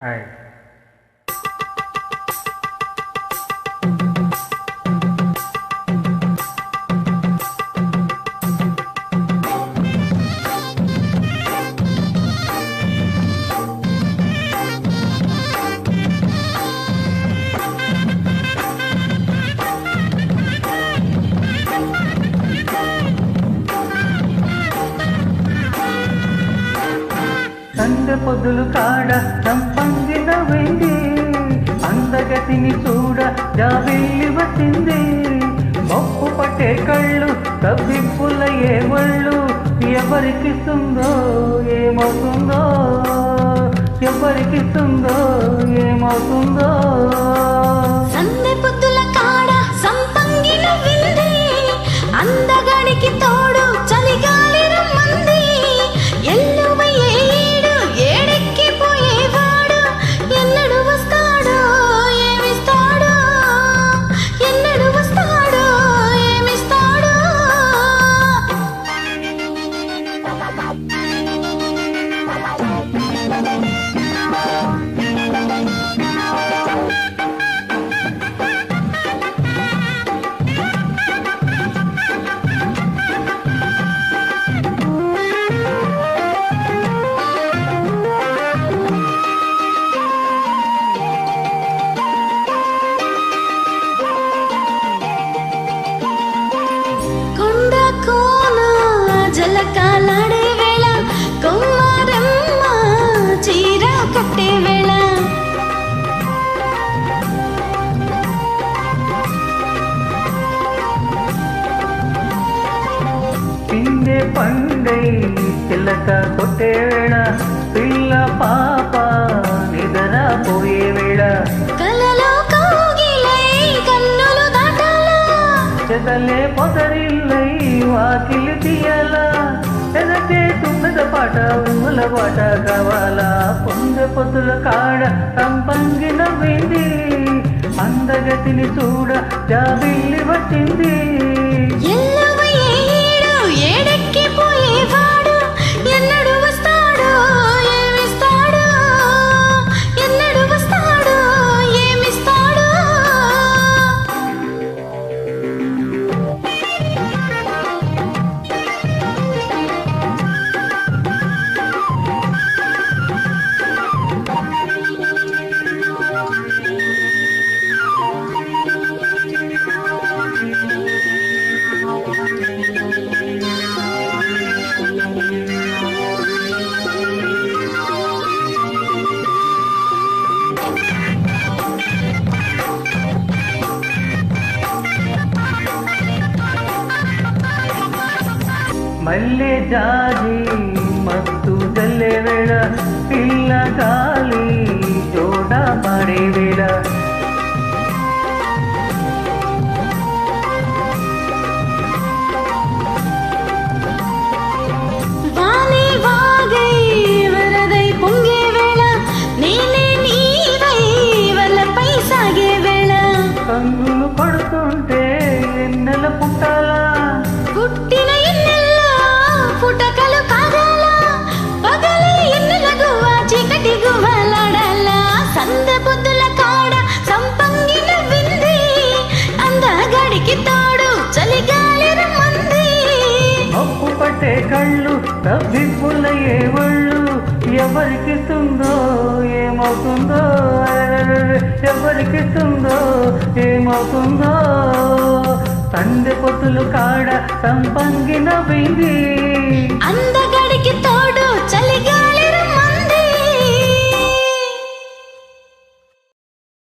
Hi. సందె పొద్దులు కాడ సంపంగిన వెండి అందగతిని చూడ జాబిల్లి వచ్చింది. మొప్పు పట్టే కళ్ళు కవ్వింపుల ఏ వళ్ళు ఎవరికిస్తుందో ఏమవుతుందో, ఎవరికిస్తుందో ఏమవుతుందో. సందె పొద్దుల కాడ సంపంగిన వెండి అందగాడికి తోడు చలిగాలి రమ్మంది. ఎల్లువయ్యే ఏడు ఏడెక్కిపోయేవాడు ఎన్నడు వస్తాడో ఏమిస్తాడో, ఎన్నడు వస్తాడో ఏమిస్తాడో. కొండ కోన జలకాలాడే వేళ కొమ్మరమ్మ చీర కట్టే వేళ పిండే పండై చిల్లక కొట్టే వేళ పిల్ల పాప నిద్ర పోయే వేళ కలలో కౌగిలై కన్నులు దాటాలా చెదలే పొదరిల్లై వాకిలి తీయాల ఎదటే తుమ్మెద పాట ఊల పాట కావాలా. పొందె పొద్దుల కాడ సంపంగిన వెండి అందగతిని చూడ జాబిల్లి వచ్చింది. ఎల్లవయ్యే ఏడు ఏడెక్కిపోయేవాడు ఎన్నడు వస్తాడో ఏమిస్తాడో, ఎన్నడు వస్తాడో ఏమిస్తాడో. మల్లె జాజి మత్తు జల్లే వేళ పిల్ల గాలి జోడ పడే వేళ వానే వాగై వరదై పొంగే వేళ నేనే నీవై వలపై సాగే వేళ కన్నులు పడుతుంటే ఎన్నెల పుట్టాలా పుట్టిన ఎన్నెల్లో పుటకలు కాగాల పగలే ఎన్నెల గువ్వ చీకటి గువ్వలాడాల. సందె పొద్దుల కాడ సంపంగిన వింది అందగాడికి తోడు చలిగాలి రమ్మంది. అప్పు పట్టే కళ్ళు తవ్వింపుల ఏ వళ్ళు ఎవరికిస్తుందో ఏమవుతుందో, ఎవరికిస్తుందో ఏమవుతుందో. సందె పొద్దులు కాడ సంపంగిన వెండి అందగాడికి తోడు